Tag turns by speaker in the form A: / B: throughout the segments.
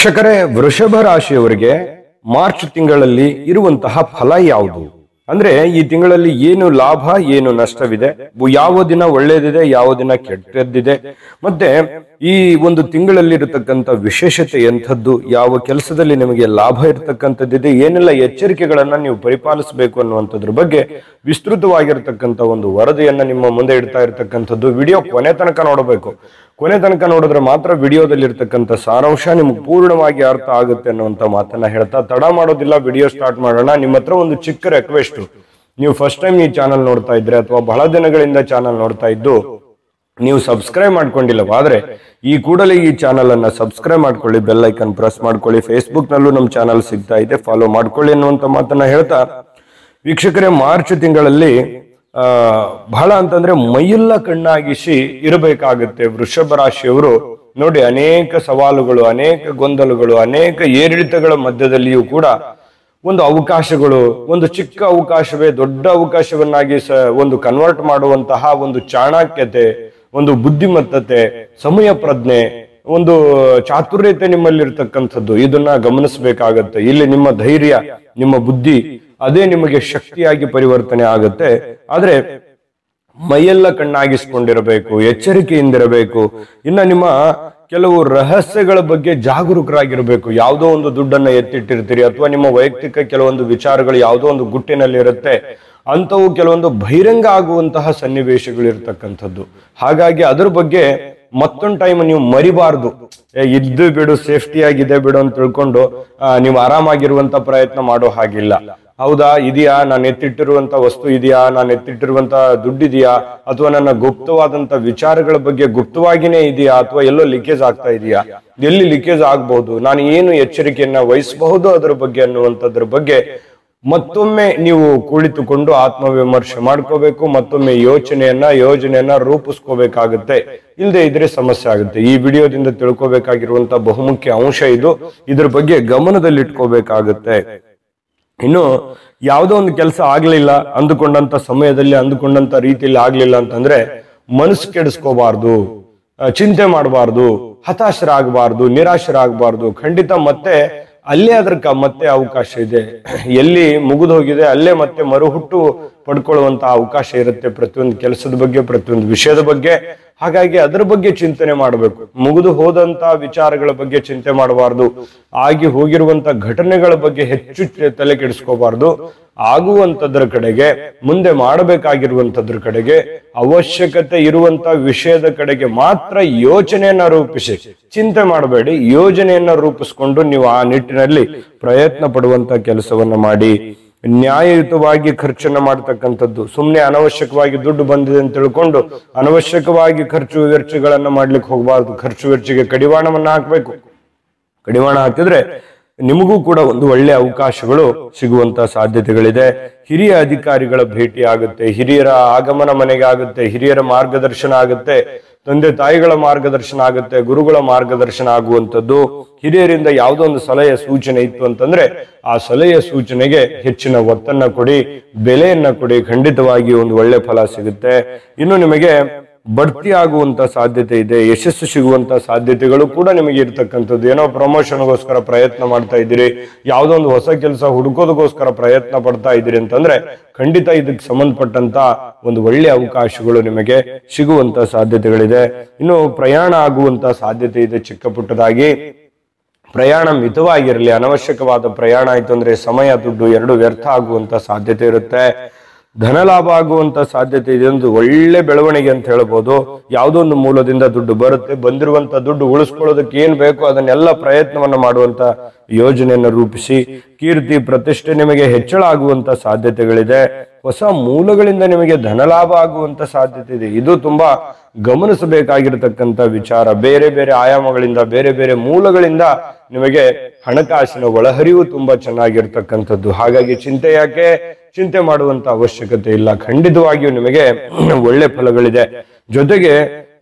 A: ವೀಕ್ಷಕರೇ, ವೃಷಭ ರಾಶಿಯವರಿಗೆ ಮಾರ್ಚ್ ತಿಂಗಳಲ್ಲಿ ಇರುವಂತಹ ಫಲ ಯಾವುದು ಅಂದ್ರೆ ಈ ತಿಂಗಳಲ್ಲಿ ಏನು ಲಾಭ ಏನು ನಷ್ಟವಿದೆ, ಯಾವ ದಿನ ಒಳ್ಳೆಯದಿದೆ ಯಾವ ದಿನ ಕೆಟ್ಟದ್ದಿದೆ, ಮತ್ತೆ ಈ ಒಂದು ತಿಂಗಳಲ್ಲಿ ಇರತಕ್ಕಂತ ವಿಶೇಷತೆ ಎಂಥದ್ದು, ಯಾವ ಕೆಲಸದಲ್ಲಿ ನಿಮಗೆ ಲಾಭ ಇರತಕ್ಕಂಥದ್ದಿದೆ, ಏನೆಲ್ಲ ಎಚ್ಚರಿಕೆಗಳನ್ನ ನೀವು ಪರಿಪಾಲಿಸಬೇಕು ಅನ್ನುವಂಥದ್ರ ಬಗ್ಗೆ ವಿಸ್ತೃತವಾಗಿರತಕ್ಕಂತ ಒಂದು ವರದಿಯನ್ನ ನಿಮ್ಮ ಮುಂದೆ ಇಡ್ತಾ ಇರತಕ್ಕಂಥದ್ದು. ವಿಡಿಯೋ ಕೊನೆ ತನಕ ನೋಡಬೇಕು. ಕೊನೆ ತನಕ ನೋಡಿದ್ರೆ ಮಾತ್ರ ವಿಡಿಯೋದಲ್ಲಿ ಇರ್ತಕ್ಕಂಥ ಸಾರಾಂಶ ನಿಮ್ಗೆ ಪೂರ್ಣವಾಗಿ ಅರ್ಥ ಆಗುತ್ತೆ ಅನ್ನುವಂತ ಮಾತನ್ನ ಹೇಳ್ತಾ ತಡ ಮಾಡೋದಿಲ್ಲ, ವಿಡಿಯೋ ಸ್ಟಾರ್ಟ್ ಮಾಡೋಣ. ನಿಮ್ಮ ಹತ್ರ ಒಂದು ಚಿಕ್ಕ ರಿಕ್ವೆಸ್ಟ್, ನೀವು ಫಸ್ಟ್ ಟೈಮ್ ಈ ಚಾನಲ್ ನೋಡ್ತಾ ಇದ್ರೆ ಅಥವಾ ಬಹಳ ದಿನಗಳಿಂದ ಚಾನಲ್ ನೋಡ್ತಾ ಇದ್ದು ನೀವು ಸಬ್ಸ್ಕ್ರೈಬ್ ಮಾಡ್ಕೊಂಡಿಲ್ಲವಾದ್ರೆ ಈ ಕೂಡಲೇ ಈ ಚಾನಲ್ ಅನ್ನ ಸಬ್ಸ್ಕ್ರೈಬ್ ಮಾಡ್ಕೊಳ್ಳಿ, ಬೆಲ್ ಐಕನ್ ಪ್ರೆಸ್ ಮಾಡ್ಕೊಳ್ಳಿ. ಫೇಸ್ಬುಕ್ ನಲ್ಲೂ ನಮ್ಮ ಚಾನಲ್ ಸಿಗ್ತಾ ಇದೆ, ಫಾಲೋ ಮಾಡ್ಕೊಳ್ಳಿ ಅನ್ನುವಂತ ಮಾತನ್ನ ಹೇಳ್ತಾ, ವೀಕ್ಷಕರೇ, ಮಾರ್ಚ್ ತಿಂಗಳಲ್ಲಿ ಬಹಳ ಅಂತಂದ್ರೆ ಮೈಯೆಲ್ಲ ಕಣ್ಣಾಗಿಸಿ ಇರಬೇಕಾಗುತ್ತೆ ವೃಷಭ ರಾಶಿಯವರು. ನೋಡಿ, ಅನೇಕ ಸವಾಲುಗಳು, ಅನೇಕ ಗೊಂದಲಗಳು, ಅನೇಕ ಏರಿಳಿತಗಳ ಮಧ್ಯದಲ್ಲಿಯೂ ಕೂಡ ಒಂದು ಅವಕಾಶಗಳು, ಒಂದು ಚಿಕ್ಕ ಅವಕಾಶವೇ ದೊಡ್ಡ ಅವಕಾಶವನ್ನಾಗಿ ಒಂದು ಕನ್ವರ್ಟ್ ಮಾಡುವಂತಹ ಒಂದು ಚಾಣಾಕ್ಯತೆ, ಒಂದು ಬುದ್ಧಿಮತ್ತತೆ, ಸಮಯ ಪ್ರಜ್ಞೆ, ಒಂದು ಚಾತುರ್ಯತೆ ನಿಮ್ಮಲ್ಲಿರ್ತಕ್ಕಂಥದ್ದು ಇದನ್ನ ಗಮನಿಸಬೇಕಾಗತ್ತೆ. ಇಲ್ಲಿ ನಿಮ್ಮ ಧೈರ್ಯ, ನಿಮ್ಮ ಬುದ್ಧಿ ಅದೇ ನಿಮಗೆ ಶಕ್ತಿಯಾಗಿ ಪರಿವರ್ತನೆ ಆಗುತ್ತೆ. ಆದ್ರೆ ಮೈಯೆಲ್ಲ ಕಣ್ಣಾಗಿಸ್ಕೊಂಡಿರಬೇಕು, ಎಚ್ಚರಿಕೆಯಿಂದಿರಬೇಕು. ಇನ್ನ ನಿಮ್ಮ ಕೆಲವು ರಹಸ್ಯಗಳ ಬಗ್ಗೆ ಜಾಗರೂಕರಾಗಿರ್ಬೇಕು. ಯಾವುದೋ ಒಂದು ದುಡ್ಡನ್ನ ಎತ್ತಿಟ್ಟಿರ್ತೀರಿ ಅಥವಾ ನಿಮ್ಮ ವೈಯಕ್ತಿಕ ಕೆಲವೊಂದು ವಿಚಾರಗಳು ಯಾವುದೋ ಒಂದು ಗುಟ್ಟಿನಲ್ಲಿ ಇರುತ್ತೆ, ಅಂಥವು ಕೆಲವೊಂದು ಬಹಿರಂಗ ಆಗುವಂತಹ ಸನ್ನಿವೇಶಗಳು ಇರ್ತಕ್ಕಂಥದ್ದು. ಹಾಗಾಗಿ ಅದ್ರ ಬಗ್ಗೆ ಮತ್ತೊಂದು ಟೈಮ್ ನೀವು ಮರಿಬಾರ್ದು. ಇದ್ದು ಬಿಡು, ಸೇಫ್ಟಿ ಆಗಿದೆ ಬಿಡು ಅಂತ ತಿಳ್ಕೊಂಡು ನೀವು ಆರಾಮಾಗಿರುವಂತ ಪ್ರಯತ್ನ ಮಾಡೋ ಹಾಗಿಲ್ಲ. ಹೌದಾ, ಇದೆಯಾ, ನಾನು ಎತ್ತಿಟ್ಟಿರುವಂತ ವಸ್ತು ಇದೆಯಾ, ನಾನು ಎತ್ತಿಟ್ಟಿರುವಂತ ದುಡ್ಡಿದೆಯಾ, ಅಥವಾ ನನ್ನ ಗುಪ್ತವಾದಂತ ವಿಚಾರಗಳ ಬಗ್ಗೆ ಗುಪ್ತವಾಗಿನೇ ಇದೆಯಾ, ಅಥವಾ ಎಲ್ಲೋ ಲೀಕೇಜ್ ಆಗ್ತಾ ಇದೆಯಾ, ಎಲ್ಲಿ ಲೀಕೇಜ್ ಆಗ್ಬಹುದು, ನಾನು ಏನು ಎಚ್ಚರಿಕೆಯನ್ನ ವಹಿಸಬಹುದು ಅದರ ಬಗ್ಗೆ ಅನ್ನುವಂಥದ್ರ ಬಗ್ಗೆ ಮತ್ತೊಮ್ಮೆ ನೀವು ಕುಳಿತುಕೊಂಡು ಆತ್ಮವಿಮರ್ಶೆ ಮಾಡ್ಕೋಬೇಕು. ಮತ್ತೊಮ್ಮೆ ಯೋಜನೆಯನ್ನ ರೂಪಿಸ್ಕೋಬೇಕಾಗುತ್ತೆ. ಇಲ್ಲದೆ ಇದ್ರೆ ಸಮಸ್ಯೆ ಆಗುತ್ತೆ. ಈ ವಿಡಿಯೋದಿಂದ ತಿಳ್ಕೋಬೇಕಾಗಿರುವಂತ ಬಹುಮುಖ್ಯ ಅಂಶ ಇದು. ಇದ್ರ ಬಗ್ಗೆ ಗಮನದಲ್ಲಿಟ್ಕೋಬೇಕಾಗುತ್ತೆ. ಇನ್ನು ಯಾವುದೋ ಒಂದು ಕೆಲಸ ಆಗ್ಲಿಲ್ಲ, ಅಂದುಕೊಂಡಂತ ಸಮಯದಲ್ಲಿ ಅಂದುಕೊಂಡಂತ ರೀತಿಯಲ್ಲಿ ಆಗ್ಲಿಲ್ಲ ಅಂತಂದ್ರೆ ಮನಸ್ಸು ಕೆಡಿಸ್ಕೋಬಾರ್ದು, ಚಿಂತೆ ಮಾಡಬಾರ್ದು, ಹತಾಶರಾಗಬಾರ್ದು, ನಿರಾಶರಾಗಬಾರ್ದು. ಖಂಡಿತ ಮತ್ತೆ ಅಲ್ಲೇ ಮತ್ತೆ ಅವಕಾಶ ಇದೆ. ಎಲ್ಲಿ ಮುಗಿದು ಹೋಗಿದೆ ಅಲ್ಲೇ ಮತ್ತೆ ಮರುಹುಟ್ಟು ಪಡ್ಕೊಳ್ಳುವಂತ ಅವಕಾಶ ಇರುತ್ತೆ ಪ್ರತಿಯೊಂದು ಕೆಲಸದ ಬಗ್ಗೆ, ಪ್ರತಿಯೊಂದು ವಿಷಯದ ಬಗ್ಗೆ. ಹಾಗಾಗಿ ಅದರ ಬಗ್ಗೆ ಚಿಂತನೆ ಮಾಡಬೇಕು. ಮುಗಿದು ಹೋದಂತ ವಿಚಾರಗಳ ಬಗ್ಗೆ ಚಿಂತೆ ಮಾಡಬಾರ್ದು. ಆಗಿ ಹೋಗಿರುವಂತ ಘಟನೆಗಳ ಬಗ್ಗೆ ಹೆಚ್ಚು ತಲೆ ಕೆಡಿಸ್ಕೋಬಾರ್ದು. ಆಗುವಂತದ್ರ ಕಡೆಗೆ, ಮುಂದೆ ಮಾಡಬೇಕಾಗಿರುವಂತದ್ರ ಕಡೆಗೆ, ಅವಶ್ಯಕತೆ ಇರುವಂತ ವಿಷಯದ ಕಡೆಗೆ ಮಾತ್ರ ಯೋಚನೆಯನ್ನ ರೂಪಿಸಿ. ಚಿಂತೆ ಮಾಡಬೇಡಿ, ಯೋಜನೆಯನ್ನ ರೂಪಿಸ್ಕೊಂಡು ನೀವು ಆ ನಿಟ್ಟಿನಲ್ಲಿ ಪ್ರಯತ್ನ ಪಡುವಂತ ಕೆಲಸವನ್ನ ಮಾಡಿ. ನ್ಯಾಯಯುತವಾಗಿ ಖರ್ಚನ್ನ ಮಾಡ್ತಕ್ಕಂಥದ್ದು. ಸುಮ್ಮನೆ ಅನವಶ್ಯಕವಾಗಿ ದುಡ್ಡು ಬಂದಿದೆ ಅಂತ ತಿಳ್ಕೊಂಡು ಅನವಶ್ಯಕವಾಗಿ ಖರ್ಚು ವೆಚ್ಚಗಳನ್ನ ಮಾಡ್ಲಿಕ್ಕೆ ಹೋಗಬಾರ್ದು. ಖರ್ಚು ವೆಚ್ಚಗೆ ಕಡಿವಾಣವನ್ನ ಹಾಕ್ಬೇಕು. ಕಡಿವಾಣ ಹಾಕಿದ್ರೆ ನಿಮಗೂ ಕೂಡ ಒಂದು ಒಳ್ಳೆ ಅವಕಾಶಗಳು ಸಿಗುವಂತ ಸಾಧ್ಯತೆಗಳಿದೆ. ಹಿರಿಯ ಅಧಿಕಾರಿಗಳ ಭೇಟಿ ಆಗುತ್ತೆ, ಹಿರಿಯರ ಆಗಮನ ಮನೆಗೆ ಆಗುತ್ತೆ, ಹಿರಿಯರ ಮಾರ್ಗದರ್ಶನ ಆಗುತ್ತೆ, ತಂದೆ ತಾಯಿಗಳ ಮಾರ್ಗದರ್ಶನ ಆಗುತ್ತೆ, ಗುರುಗಳ ಮಾರ್ಗದರ್ಶನ ಆಗುವಂಥದ್ದು. ಹಿರಿಯರಿಂದ ಯಾವುದೋ ಒಂದು ಸಲಹೆ ಸೂಚನೆ ಇತ್ತು ಅಂತಂದ್ರೆ ಆ ಸಲಹೆ ಸೂಚನೆಗೆ ಹೆಚ್ಚಿನ ಒತ್ತನ್ನ ಕೊಡಿ, ಬೆಲೆಯನ್ನ ಕೊಡಿ. ಖಂಡಿತವಾಗಿ ಒಂದು ಒಳ್ಳೆ ಫಲ ಸಿಗುತ್ತೆ. ಇನ್ನು ನಿಮಗೆ ಬಡ್ತಿ ಆಗುವಂತ ಸಾಧ್ಯತೆ ಇದೆ, ಯಶಸ್ಸು ಸಿಗುವಂತ ಸಾಧ್ಯತೆಗಳು ಕೂಡ ನಿಮಗೆ ಇರ್ತಕ್ಕಂಥದ್ದು. ಏನೋ ಪ್ರಮೋಷನ್ಗೋಸ್ಕರ ಪ್ರಯತ್ನ ಮಾಡ್ತಾ ಇದ್ದೀರಿ, ಯಾವುದೋ ಒಂದು ಹೊಸ ಕೆಲಸ ಹುಡುಕೋದಕ್ಕೋಸ್ಕರ ಪ್ರಯತ್ನ ಪಡ್ತಾ ಇದ್ದೀರಿ ಅಂತಂದ್ರೆ ಖಂಡಿತ ಇದಕ್ಕೆ ಸಂಬಂಧಪಟ್ಟಂತ ಒಂದು ಒಳ್ಳೆ ಅವಕಾಶಗಳು ನಿಮಗೆ ಸಿಗುವಂತ ಸಾಧ್ಯತೆಗಳಿದೆ. ಇನ್ನು ಪ್ರಯಾಣ ಆಗುವಂತ ಸಾಧ್ಯತೆ ಇದೆ. ಚಿಕ್ಕ ಪುಟ್ಟದಾಗಿ ಪ್ರಯಾಣ ಮಿತವಾಗಿರಲಿ. ಅನವಶ್ಯಕವಾದ ಪ್ರಯಾಣ ಆಯ್ತು ಅಂದ್ರೆ ಸಮಯ, ದುಡ್ಡು ಎರಡು ವ್ಯರ್ಥ ಆಗುವಂತ ಸಾಧ್ಯತೆ ಇರುತ್ತೆ. ಧನ ಲಾಭ ಆಗುವಂತ ಸಾಧ್ಯತೆ ಇದೆ. ಒಂದು ಒಳ್ಳೆ ಬೆಳವಣಿಗೆ ಅಂತ ಹೇಳ್ಬೋದು. ಯಾವುದೋ ಒಂದು ಮೂಲದಿಂದ ದುಡ್ಡು ಬರುತ್ತೆ. ಬಂದಿರುವಂತ ದುಡ್ಡು ಉಳಿಸ್ಕೊಳ್ಳೋದಕ್ಕೆ ಏನ್ ಬೇಕೋ ಅದನ್ನೆಲ್ಲ ಪ್ರಯತ್ನವನ್ನ ಮಾಡುವಂತ ಯೋಜನೆಯನ್ನ ರೂಪಿಸಿ. ಕೀರ್ತಿ ಪ್ರತಿಷ್ಠೆ ನಿಮಗೆ ಹೆಚ್ಚಳ ಆಗುವಂತ ಸಾಧ್ಯತೆಗಳಿದೆ. ಹೊಸ ಮೂಲಗಳಿಂದ ನಿಮಗೆ ಧನ ಲಾಭ ಆಗುವಂತ ಸಾಧ್ಯತೆ ಇದೆ. ಇದು ತುಂಬಾ ಗಮನಿಸಬೇಕಾಗಿರತಕ್ಕಂತ ವಿಚಾರ. ಬೇರೆ ಬೇರೆ ಆಯಾಮಗಳಿಂದ, ಬೇರೆ ಬೇರೆ ಮೂಲಗಳಿಂದ ನಿಮಗೆ ಹಣಕಾಸಿನ ಒಳಹರಿವು ತುಂಬಾ ಚೆನ್ನಾಗಿರ್ತಕ್ಕಂಥದ್ದು. ಹಾಗಾಗಿ ಚಿಂತೆ ಯಾಕೆ, ಚಿಂತೆ ಮಾಡುವಂತ ಅವಶ್ಯಕತೆ ಇಲ್ಲ. ಖಂಡಿತವಾಗಿಯೂ ನಿಮಗೆ ಒಳ್ಳೆ ಫಲಗಳಿದೆ. ಜೊತೆಗೆ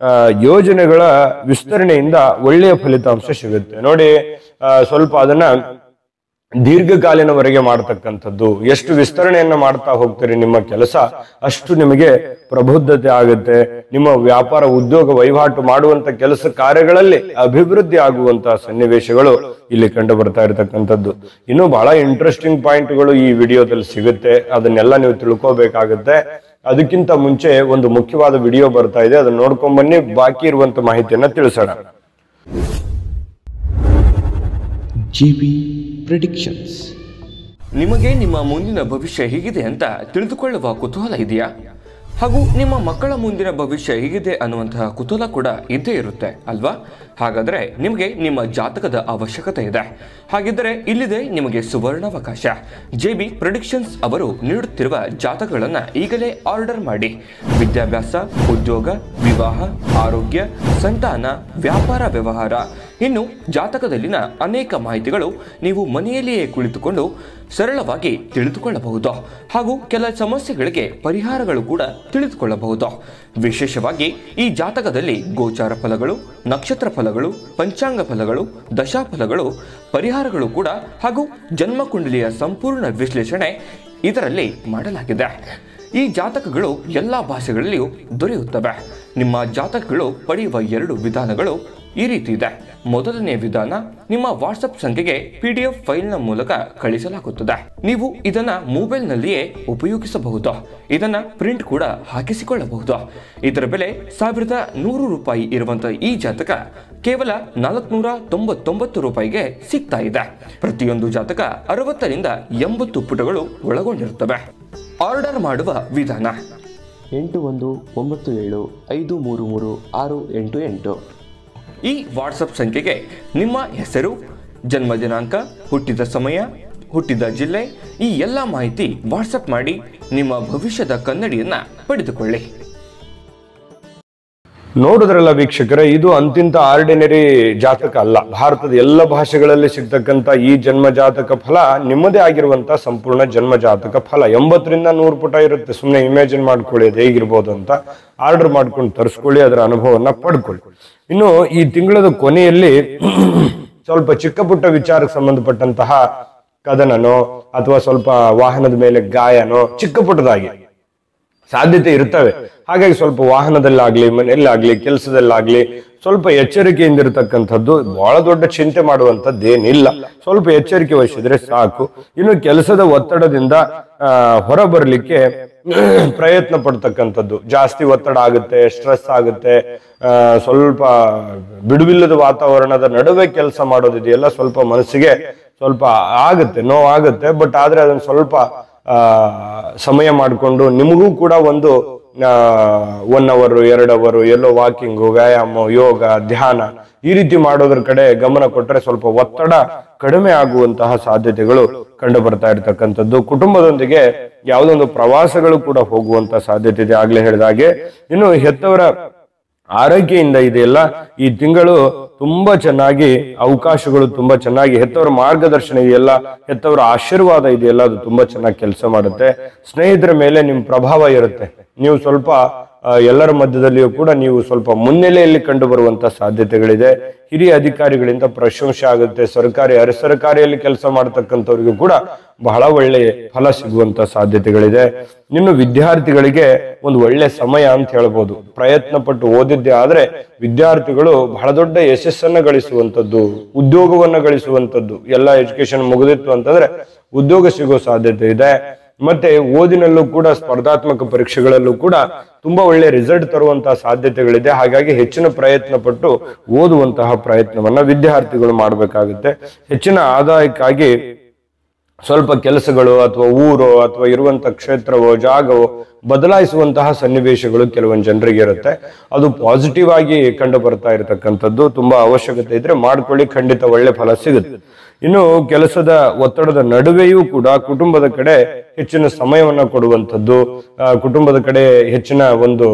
A: ಯೋಜನೆಗಳ ವಿಸ್ತರಣೆಯಿಂದ ಒಳ್ಳೆಯ ಫಲಿತಾಂಶ ಸಿಗುತ್ತೆ. ನೋಡಿ, ಸ್ವಲ್ಪ ಅದನ್ನ ದೀರ್ಘಕಾಲಿನವರೆಗೆ ಮಾಡ್ತಕ್ಕಂಥದ್ದು. ಎಷ್ಟು ವಿಸ್ತರಣೆಯನ್ನ ಮಾಡ್ತಾ ಹೋಗ್ತೀರಿ ನಿಮ್ಮ ಕೆಲಸ, ಅಷ್ಟು ನಿಮಗೆ ಪ್ರಬುದ್ಧತೆ ಆಗುತ್ತೆ. ನಿಮ್ಮ ವ್ಯಾಪಾರ ಉದ್ಯೋಗ ವಹಿವಾಟು ಮಾಡುವಂತ ಕೆಲಸ ಕಾರ್ಯಗಳಲ್ಲಿ ಅಭಿವೃದ್ಧಿ ಆಗುವಂತಹ ಸನ್ನಿವೇಶಗಳು ಇಲ್ಲಿ ಕಂಡು ಬರ್ತಾ ಇರತಕ್ಕಂಥದ್ದು. ಇನ್ನು ಬಹಳ ಇಂಟ್ರೆಸ್ಟಿಂಗ್ ಪಾಯಿಂಟ್ಗಳು ಈ ವಿಡಿಯೋದಲ್ಲಿ ಸಿಗುತ್ತೆ, ಅದನ್ನೆಲ್ಲ ನೀವು ತಿಳ್ಕೋಬೇಕಾಗುತ್ತೆ. ಅದಕ್ಕಿಂತ ಮುಂಚೆ ಒಂದು ಮುಖ್ಯವಾದ ವಿಡಿಯೋ ಬರ್ತಾ ಇದೆ, ಅದನ್ನ ನೋಡ್ಕೊಂಡ್ ಬನ್ನಿ. ಬಾಕಿ ಇರುವಂತ ಮಾಹಿತಿಯನ್ನ ತಿಳಿಸೋಣ.
B: GB predictions.
C: ನಿಮಗೆ ನಿಮ್ಮ ಮುಂದಿನ ಭವಿಷ್ಯ ಹೇಗಿದೆ ಅಂತ ತಿಳಿದುಕೊಳ್ಳುವ ಕುತೂಹಲ ಇದೆಯಾ? ಹಾಗೂ ನಿಮ್ಮ ಮಕ್ಕಳ ಮುಂದಿನ ಭವಿಷ್ಯ ಹೇಗಿದೆ ಅನ್ನುವಂತಹ ಕುತೂಹಲ ಕೂಡ ಇದ್ದೇ ಇರುತ್ತೆ ಅಲ್ವಾ? ಹಾಗಾದರೆ ನಿಮಗೆ ನಿಮ್ಮ ಜಾತಕದ ಅವಶ್ಯಕತೆ ಇದೆ. ಹಾಗಿದ್ದರೆ ಇಲ್ಲಿದೆ ನಿಮಗೆ ಸುವರ್ಣಾವಕಾಶ. JB ಪ್ರೆಡಿಕ್ಷನ್ಸ್ ಅವರು ನೀಡುತ್ತಿರುವ ಜಾತಕಗಳನ್ನು ಈಗಲೇ ಆರ್ಡರ್ ಮಾಡಿ. ವಿದ್ಯಾಭ್ಯಾಸ, ಉದ್ಯೋಗ, ವಿವಾಹ, ಆರೋಗ್ಯ, ಸಂತಾನ, ವ್ಯಾಪಾರ ವ್ಯವಹಾರ, ಇನ್ನು ಜಾತಕದಲ್ಲಿನ ಅನೇಕ ಮಾಹಿತಿಗಳು ನೀವು ಮನೆಯಲ್ಲಿಯೇ ಕುಳಿತುಕೊಂಡು ಸರಳವಾಗಿ ತಿಳಿದುಕೊಳ್ಳಬಹುದು. ಹಾಗೂ ಕೆಲ ಸಮಸ್ಯೆಗಳಿಗೆ ಪರಿಹಾರಗಳು ಕೂಡ ತಿಳಿದುಕೊಳ್ಳಬಹುದು. ವಿಶೇಷವಾಗಿ ಈ ಜಾತಕದಲ್ಲಿ ಗೋಚಾರ ಫಲಗಳು, ನಕ್ಷತ್ರ ಫಲಗಳು, ಪಂಚಾಂಗ ಫಲಗಳು, ದಶಾಫಲಗಳು, ಪರಿಹಾರಗಳು ಕೂಡ ಹಾಗೂ ಜನ್ಮಕುಂಡಲಿಯ ಸಂಪೂರ್ಣ ವಿಶ್ಲೇಷಣೆ ಇದರಲ್ಲಿ ಮಾಡಲಾಗಿದೆ. ಈ ಜಾತಕಗಳು ಎಲ್ಲ ಭಾಷೆಗಳಲ್ಲಿಯೂ ದೊರೆಯುತ್ತವೆ. ನಿಮ್ಮ ಜಾತಕಗಳು ಪಡೆಯುವ 2 ವಿಧಾನಗಳು ಈ ರೀತಿ ಇದೆ. ಮೊದಲನೇ ವಿಧಾನ, ನಿಮ್ಮ ವಾಟ್ಸಪ್ ಸಂಖ್ಯೆಗೆ PDF ಫೈಲ್ನ ಮೂಲಕ ಕಳಿಸಲಾಗುತ್ತದೆ. ನೀವು ಇದನ್ನ ಮೊಬೈಲ್ನಲ್ಲಿಯೇ ಉಪಯೋಗಿಸಬಹುದು. ಇದನ್ನ ಪ್ರಿಂಟ್ ಕೂಡ ಹಾಕಿಸಿಕೊಳ್ಳಬಹುದು. ಇದರ ಬೆಲೆ 1100 ರೂಪಾಯಿ ಇರುವಂತಹ ಈ ಜಾತಕ ಕೇವಲ 499 ರೂಪಾಯಿಗೆ ಸಿಗ್ತಾ ಇದೆ. ಪ್ರತಿಯೊಂದು ಜಾತಕ 60 ರಿಂದ 80 ಪುಟಗಳು ಒಳಗೊಂಡಿರುತ್ತವೆ. ಆರ್ಡರ್ ಮಾಡುವ ವಿಧಾನ:
B: 8197533688.
C: ಈ ವಾಟ್ಸಪ್ ಸಂಖ್ಯೆಗೆ ನಿಮ್ಮ ಹೆಸರು, ಜನ್ಮ ದಿನಾಂಕ, ಹುಟ್ಟಿದ ಸಮಯ, ಹುಟ್ಟಿದ ಜಿಲ್ಲೆ, ಈ ಎಲ್ಲ ಮಾಹಿತಿ ವಾಟ್ಸಪ್ ಮಾಡಿ ನಿಮ್ಮ ಭವಿಷ್ಯದ ಕನ್ನಡಿಯನ್ನ ಪಡೆದುಕೊಳ್ಳಿ.
A: ನೋಡಿದ್ರಲ್ಲ ವೀಕ್ಷಕರೇ, ಇದು ಅಂತಿಂತ ಆರ್ಡಿನರಿ ಜಾತಕ ಅಲ್ಲ. ಭಾರತದ ಎಲ್ಲ ಭಾಷೆಗಳಲ್ಲಿ ಸಿಗ್ತಕ್ಕಂಥ ಈ ಜನ್ಮ ಜಾತಕ ಫಲ ನಿಮ್ಮದೇ ಆಗಿರುವಂತ ಸಂಪೂರ್ಣ ಜನ್ಮ ಜಾತಕ ಫಲ. 80 ರಿಂದ 100 ಪುಟ ಇರುತ್ತೆ. ಸುಮ್ಮನೆ ಇಮ್ಯಾಜಿನ್ ಮಾಡ್ಕೊಳ್ಳಿ ಅದು ಹೇಗಿರ್ಬೋದು ಅಂತ. ಆರ್ಡರ್ ಮಾಡ್ಕೊಂಡು ತರಿಸ್ಕೊಳ್ಳಿ, ಅದರ ಅನುಭವವನ್ನ ಪಡ್ಕೊಳ್ಳಿ. ಇನ್ನು ಈ ತಿಂಗಳದ ಕೊನೆಯಲ್ಲಿ ಸ್ವಲ್ಪ ಚಿಕ್ಕ ಪುಟ್ಟ ವಿಚಾರಕ್ಕೆ ಸಂಬಂಧಪಟ್ಟಂತಹ ಕದನನೋ ಅಥವಾ ಸ್ವಲ್ಪ ವಾಹನದ ಮೇಲೆ ಗಾಯನೋ ಚಿಕ್ಕ ಪುಟ್ಟದಾಗಿ ಸಾಧ್ಯತೆ ಇರ್ತವೆ. ಹಾಗಾಗಿ ಸ್ವಲ್ಪ ವಾಹನದಲ್ಲಾಗ್ಲಿ, ಮನೆಯಲ್ಲಾಗ್ಲಿ, ಕೆಲಸದಲ್ಲಾಗ್ಲಿ ಸ್ವಲ್ಪ ಎಚ್ಚರಿಕೆಯಿಂದ ಇರತಕ್ಕಂಥದ್ದು. ಬಹಳ ದೊಡ್ಡ ಚಿಂತೆ ಮಾಡುವಂಥದ್ದೇನಿಲ್ಲ, ಸ್ವಲ್ಪ ಎಚ್ಚರಿಕೆ ವಹಿಸಿದ್ರೆ ಸಾಕು. ಇನ್ನು ಕೆಲಸದ ಒತ್ತಡದಿಂದ ಹೊರ ಬರ್ಲಿಕ್ಕೆ ಪ್ರಯತ್ನ ಪಡ್ತಕ್ಕಂಥದ್ದು. ಜಾಸ್ತಿ ಒತ್ತಡ ಆಗುತ್ತೆ, ಸ್ಟ್ರೆಸ್ ಆಗುತ್ತೆ, ಸ್ವಲ್ಪ ಬಿಡುವಿಲ್ಲದ ವಾತಾವರಣದ ನಡುವೆ ಕೆಲಸ ಮಾಡೋದಿದೆಯಲ್ಲ, ಸ್ವಲ್ಪ ಮನಸ್ಸಿಗೆ ಸ್ವಲ್ಪ ಆಗುತ್ತೆ, ನೋವಾಗುತ್ತೆ. ಬಟ್ ಆದ್ರೆ ಅದನ್ನ ಸ್ವಲ್ಪ ಸಮಯ ಮಾಡಿಕೊಂಡು ನಿಮಗೂ ಕೂಡ ಒಂದು 1 ಅವರ್ 2 ಅವರ್ ಎಲ್ಲೋ ವಾಕಿಂಗು, ವ್ಯಾಯಾಮ, ಯೋಗ, ಧ್ಯಾನ ಈ ರೀತಿ ಮಾಡೋದ್ರ ಕಡೆ ಗಮನ ಕೊಟ್ಟರೆ ಸ್ವಲ್ಪ ಒತ್ತಡ ಕಡಿಮೆ ಆಗುವಂತಹ ಸಾಧ್ಯತೆಗಳು ಕಂಡು ಬರ್ತಾ ಇರ್ತಕ್ಕಂಥದ್ದು. ಕುಟುಂಬದೊಂದಿಗೆ ಯಾವುದೊಂದು ಪ್ರವಾಸಗಳು ಕೂಡ ಹೋಗುವಂತ ಸಾಧ್ಯತೆ ಇದೆ, ಆಗ್ಲೇ ಹೇಳಿದ ಹಾಗೆ. ಇನ್ನು ಹೆತ್ತವರ ಆರೈಕೆಯಿಂದ ಇದೆಯಲ್ಲ, ಈ ತಿಂಗಳು ತುಂಬಾ ಚೆನ್ನಾಗಿ ಅವಕಾಶಗಳು ತುಂಬಾ ಚೆನ್ನಾಗಿ, ಹೆತ್ತವರ ಮಾರ್ಗದರ್ಶನ ಇದೆಯಲ್ಲ, ಹೆತ್ತವರ ಆಶೀರ್ವಾದ ಇದೆಯಲ್ಲ, ಅದು ತುಂಬಾ ಚೆನ್ನಾಗಿ ಕೆಲಸ ಮಾಡುತ್ತೆ. ಸ್ನೇಹಿತರ ಮೇಲೆ ನಿಮ್ ಪ್ರಭಾವ ಇರುತ್ತೆ. ನೀವು ಸ್ವಲ್ಪ ಎಲ್ಲರ ಮಧ್ಯದಲ್ಲಿಯೂ ಕೂಡ ನೀವು ಸ್ವಲ್ಪ ಮುನ್ನೆಲೆಯಲ್ಲಿ ಕಂಡು ಬರುವಂತ ಸಾಧ್ಯತೆಗಳಿದೆ. ಹಿರಿಯ ಅಧಿಕಾರಿಗಳಿಂದ ಪ್ರಶಂಸೆ ಆಗುತ್ತೆ. ಸರ್ಕಾರಿ, ಅರೆ ಸರ್ಕಾರಿಯಲ್ಲಿ ಕೆಲಸ ಮಾಡತಕ್ಕಂಥವ್ರಿಗೂ ಕೂಡ ಬಹಳ ಒಳ್ಳೆ ಫಲ ಸಿಗುವಂತ ಸಾಧ್ಯತೆಗಳಿದೆ. ಇನ್ನು ವಿದ್ಯಾರ್ಥಿಗಳಿಗೆ ಒಂದು ಒಳ್ಳೆ ಸಮಯ ಅಂತ ಹೇಳ್ಬೋದು. ಪ್ರಯತ್ನ ಪಟ್ಟು ಓದಿದ್ದೆ ಆದ್ರೆ ವಿದ್ಯಾರ್ಥಿಗಳು ಬಹಳ ದೊಡ್ಡ ಯಶಸ್ಸನ್ನ ಗಳಿಸುವಂತದ್ದು, ಉದ್ಯೋಗವನ್ನ ಗಳಿಸುವಂತದ್ದು. ಎಲ್ಲ ಎಜುಕೇಶನ್ ಮುಗಿದಿತ್ತು ಅಂತಂದ್ರೆ ಉದ್ಯೋಗ ಸಿಗೋ ಸಾಧ್ಯತೆ ಇದೆ. ಮತ್ತೆ ಓದಿನಲ್ಲೂ ಕೂಡ ಸ್ಪರ್ಧಾತ್ಮಕ ಪರೀಕ್ಷೆಗಳಲ್ಲೂ ಕೂಡ ತುಂಬಾ ಒಳ್ಳೆ ರಿಸಲ್ಟ್ ತರುವಂತಹ ಸಾಧ್ಯತೆಗಳಿದೆ. ಹಾಗಾಗಿ ಹೆಚ್ಚಿನ ಪ್ರಯತ್ನ ಪಟ್ಟು ಓದುವಂತಹ ಪ್ರಯತ್ನವನ್ನ ವಿದ್ಯಾರ್ಥಿಗಳು ಮಾಡಬೇಕಾಗುತ್ತೆ. ಹೆಚ್ಚಿನ ಆದಾಯಕ್ಕಾಗಿ ಸ್ವಲ್ಪ ಕೆಲಸಗಳು ಅಥವಾ ಊರು ಅಥವಾ ಇರುವಂತಹ ಕ್ಷೇತ್ರವೋ ಜಾಗವೋ ಬದಲಾಯಿಸುವಂತಹ ಸನ್ನಿವೇಶಗಳು ಕೆಲವೊಂದು ಜನರಿಗೆ ಇರುತ್ತೆ. ಅದು ಪಾಸಿಟಿವ್ ಆಗಿ ಕಂಡು ಬರ್ತಾ ಇರತಕ್ಕಂಥದ್ದು. ತುಂಬಾ ಅವಶ್ಯಕತೆ ಇದ್ರೆ ಮಾಡ್ಕೊಳ್ಳಿ, ಖಂಡಿತ ಒಳ್ಳೆ ಫಲ ಸಿಗುತ್ತೆ. ಇನ್ನು ಕೆಲಸದ ಒತ್ತಡದ ನಡುವೆಯೂ ಕೂಡ ಕುಟುಂಬದ ಕಡೆ ಹೆಚ್ಚಿನ ಸಮಯವನ್ನ ಕೊಡುವಂಥದ್ದು, ಕುಟುಂಬದ ಕಡೆ ಹೆಚ್ಚಿನ ಒಂದು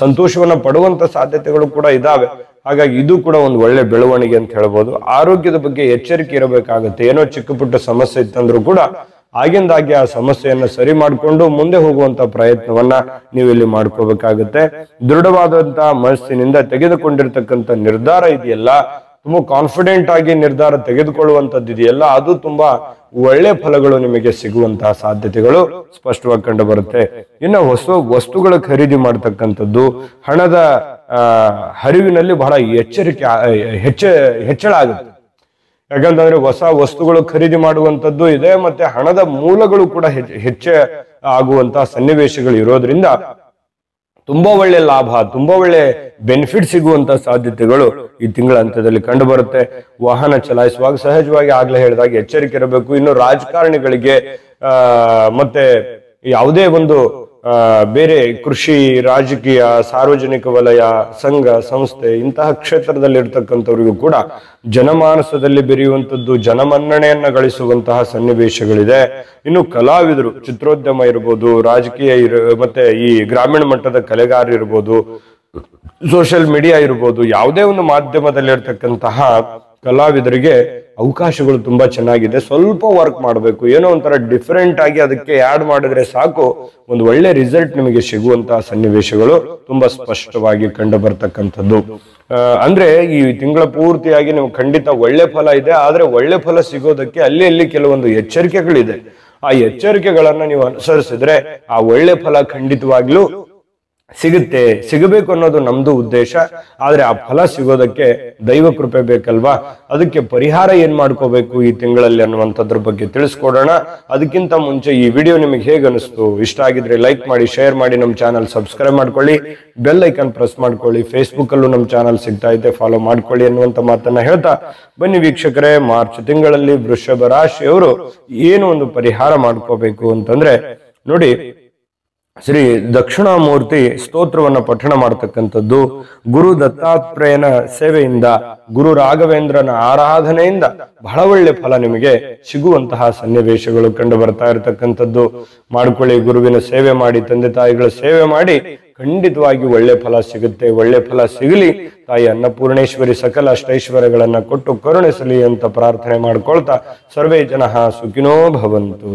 A: ಸಂತೋಷವನ್ನ ಪಡುವಂತ ಸಾಧ್ಯತೆಗಳು ಕೂಡ ಇದಾವೆ. ಹಾಗಾಗಿ ಇದು ಕೂಡ ಒಂದು ಒಳ್ಳೆ ಬೆಳವಣಿಗೆ ಅಂತ ಹೇಳ್ಬೋದು. ಆರೋಗ್ಯದ ಬಗ್ಗೆ ಎಚ್ಚರಿಕೆ ಇರಬೇಕಾಗುತ್ತೆ. ಏನೋ ಚಿಕ್ಕ ಪುಟ್ಟ ಸಮಸ್ಯೆ ಇತ್ತಂದ್ರೂ ಕೂಡ ಆಗಿಂದಾಗೆ ಆ ಸಮಸ್ಯೆಯನ್ನ ಸರಿ ಮಾಡಿಕೊಂಡು ಮುಂದೆ ಹೋಗುವಂತ ಪ್ರಯತ್ನವನ್ನ ನೀವು ಇಲ್ಲಿ ಮಾಡ್ಕೋಬೇಕಾಗುತ್ತೆ. ದೃಢವಾದಂತಹ ಮನಸ್ಸಿನಿಂದ ತೆಗೆದುಕೊಂಡಿರ್ತಕ್ಕಂಥ ನಿರ್ಧಾರ ಇದೆಯಲ್ಲ, ತುಂಬಾ ಕಾನ್ಫಿಡೆಂಟ್ ಆಗಿ ನಿರ್ಧಾರ ತೆಗೆದುಕೊಳ್ಳುವಂತದ್ದು ಇದೆಯಲ್ಲ, ಅದು ತುಂಬಾ ಒಳ್ಳೆ ಫಲಗಳು ನಿಮಗೆ ಸಿಗುವಂತಹ ಸಾಧ್ಯತೆಗಳು ಸ್ಪಷ್ಟವಾಗಿ ಕಂಡು ಬರುತ್ತೆ. ಇನ್ನು ಹೊಸ ವಸ್ತುಗಳ ಖರೀದಿ ಮಾಡ್ತಕ್ಕಂಥದ್ದು, ಹಣದ ಹರಿವಿನಲ್ಲಿ ಬಹಳ ಹೆಚ್ಚಳ ಆಗುತ್ತೆ. ಯಾಕಂತಂದ್ರೆ ಹೊಸ ವಸ್ತುಗಳು ಖರೀದಿ ಮಾಡುವಂತದ್ದು ಇದೆ, ಮತ್ತೆ ಹಣದ ಮೂಲಗಳು ಕೂಡ ಹೆಚ್ಚ ಆಗುವಂತಹ ಸನ್ನಿವೇಶಗಳು ಇರೋದ್ರಿಂದ ತುಂಬಾ ಒಳ್ಳೆ ಲಾಭ, ತುಂಬಾ ಒಳ್ಳೆ ಬೆನಿಫಿಟ್ ಸಿಗುವಂತ ಸಾಧ್ಯತೆಗಳು ಈ ತಿಂಗಳ ಅಂತ್ಯದಲ್ಲಿ ಕಂಡು ಬರುತ್ತೆ. ವಾಹನ ಚಲಾಯಿಸುವಾಗ ಸಹಜವಾಗಿ ಆಗ್ಲೇ ಹೇಳಿದಾಗ ಎಚ್ಚರಿಕೆ ಇರಬೇಕು. ಇನ್ನು ರಾಜಕಾರಣಿಗಳಿಗೆ ಮತ್ತೆ ಯಾವುದೇ ಒಂದು ಬೇರೆ ಕೃಷಿ, ರಾಜಕೀಯ, ಸಾರ್ವಜನಿಕ ವಲಯ, ಸಂಘ ಸಂಸ್ಥೆ ಇಂತಹ ಕ್ಷೇತ್ರದಲ್ಲಿ ಇರ್ತಕ್ಕಂಥವ್ರಿಗೂ ಕೂಡ ಜನಮಾನಸದಲ್ಲಿ ಬೆರೆಯುವಂಥದ್ದು, ಜನಮನ್ನಣೆಯನ್ನ ಗಳಿಸುವಂತಹ ಸನ್ನಿವೇಶಗಳಿದೆ. ಇನ್ನು ಕಲಾವಿದರು, ಚಿತ್ರೋದ್ಯಮ ಇರ್ಬೋದು, ರಾಜಕೀಯ ಮತ್ತೆ ಈ ಗ್ರಾಮೀಣ ಮಟ್ಟದ ಕಲೆಗಾರ ಇರ್ಬೋದು, ಸೋಷಿಯಲ್ ಮೀಡಿಯಾ ಇರ್ಬೋದು, ಯಾವುದೇ ಒಂದು ಮಾಧ್ಯಮದಲ್ಲಿ ಇರ್ತಕ್ಕಂತಹ ಕಲಾವಿದರಿಗೆ ಅವಕಾಶಗಳು ತುಂಬಾ ಚೆನ್ನಾಗಿದೆ. ಸ್ವಲ್ಪ ವರ್ಕ್ ಮಾಡಬೇಕು, ಏನೋ ಒಂಥರ ಡಿಫರೆಂಟ್ ಆಗಿ ಅದಕ್ಕೆ ಆಡ್ ಮಾಡಿದ್ರೆ ಸಾಕು, ಒಂದು ಒಳ್ಳೆ ರಿಸಲ್ಟ್ ನಿಮಗೆ ಸಿಗುವಂತಹ ಸನ್ನಿವೇಶಗಳು ತುಂಬಾ ಸ್ಪಷ್ಟವಾಗಿ ಕಂಡು ಬರ್ತಕ್ಕಂಥದ್ದು. ಅಂದ್ರೆ ಈ ತಿಂಗಳ ಪೂರ್ತಿಯಾಗಿ ನಿಮ್ಗೆ ಖಂಡಿತ ಒಳ್ಳೆ ಫಲ ಇದೆ. ಆದ್ರೆ ಒಳ್ಳೆ ಫಲ ಸಿಗೋದಕ್ಕೆ ಅಲ್ಲಿ ಕೆಲವೊಂದು ಎಚ್ಚರಿಕೆಗಳಿದೆ. ಆ ಎಚ್ಚರಿಕೆಗಳನ್ನ ನೀವು ಅನುಸರಿಸಿದ್ರೆ ಆ ಒಳ್ಳೆ ಫಲ ಖಂಡಿತವಾಗ್ಲೂ ಸಿಗಬೇಕು ಅನ್ನೋದು ನಮ್ದು ಉದ್ದೇಶ. ಆದ್ರೆ ಆ ಫಲ ಸಿಗೋದಕ್ಕೆ ದೈವ ಕೃಪೆ ಬೇಕಲ್ವಾ, ಅದಕ್ಕೆ ಪರಿಹಾರ ಏನ್ ಮಾಡ್ಕೋಬೇಕು ಈ ತಿಂಗಳಲ್ಲಿ ಅನ್ನುವಂಥದ್ರ ಬಗ್ಗೆ ತಿಳಿಸ್ಕೊಡೋಣ. ಅದಕ್ಕಿಂತ ಮುಂಚೆ ಈ ವಿಡಿಯೋ ನಿಮಗೆ ಹೇಗೆ ಅನಿಸ್ತು, ಇಷ್ಟ ಆಗಿದ್ರೆ ಲೈಕ್ ಮಾಡಿ, ಶೇರ್ ಮಾಡಿ, ನಮ್ಮ ಚಾನಲ್ ಸಬ್ಸ್ಕ್ರೈಬ್ ಮಾಡ್ಕೊಳ್ಳಿ, ಬೆಲ್ ಐಕಾನ್ ಪ್ರೆಸ್ ಮಾಡ್ಕೊಳ್ಳಿ. ಫೇಸ್ಬುಕ್ ಅಲ್ಲೂ ನಮ್ಮ ಚಾನಲ್ ಸಿಗ್ತಾ ಇದೆ, ಫಾಲೋ ಮಾಡ್ಕೊಳ್ಳಿ ಅನ್ನುವಂತ ಮಾತನ್ನ ಹೇಳ್ತಾ ಬನ್ನಿ ವೀಕ್ಷಕರೇ, ಮಾರ್ಚ್ ತಿಂಗಳಲ್ಲಿ ವೃಷಭ ರಾಶಿಯವರು ಏನು ಒಂದು ಪರಿಹಾರ ಮಾಡ್ಕೋಬೇಕು ಅಂತಂದ್ರೆ ನೋಡಿ, ಶ್ರೀ ದಕ್ಷಿಣಾಮೂರ್ತಿ ಸ್ತೋತ್ರವನ್ನ ಪಠಣ ಮಾಡತಕ್ಕಂಥದ್ದು, ಗುರು ದತ್ತಾತ್ರೇಯನ ಸೇವೆಯಿಂದ, ಗುರು ರಾಘವೇಂದ್ರನ ಆರಾಧನೆಯಿಂದ ಬಹಳ ಒಳ್ಳೆ ಫಲ ನಿಮಗೆ ಸಿಗುವಂತಹ ಸನ್ನಿವೇಶಗಳು ಕಂಡು ಬರ್ತಾ ಇರತಕ್ಕಂಥದ್ದು. ಮಾಡ್ಕೊಳ್ಳಿ, ಗುರುವಿನ ಸೇವೆ ಮಾಡಿ, ತಂದೆ ತಾಯಿಗಳ ಸೇವೆ ಮಾಡಿ, ಖಂಡಿತವಾಗಿ ಒಳ್ಳೆ ಫಲ ಸಿಗುತ್ತೆ. ಒಳ್ಳೆ ಫಲ ಸಿಗಲಿ, ತಾಯಿ ಅನ್ನಪೂರ್ಣೇಶ್ವರಿ ಸಕಲ ಅಷ್ಟೈಶ್ವರ್ಯಗಳನ್ನ ಕೊಟ್ಟು ಕರುಣಿಸಲಿ ಅಂತ ಪ್ರಾರ್ಥನೆ ಮಾಡ್ಕೊಳ್ತಾ ಸರ್ವೇ ಜನಃ ಸುಖಿನೋ ಭವಂತು.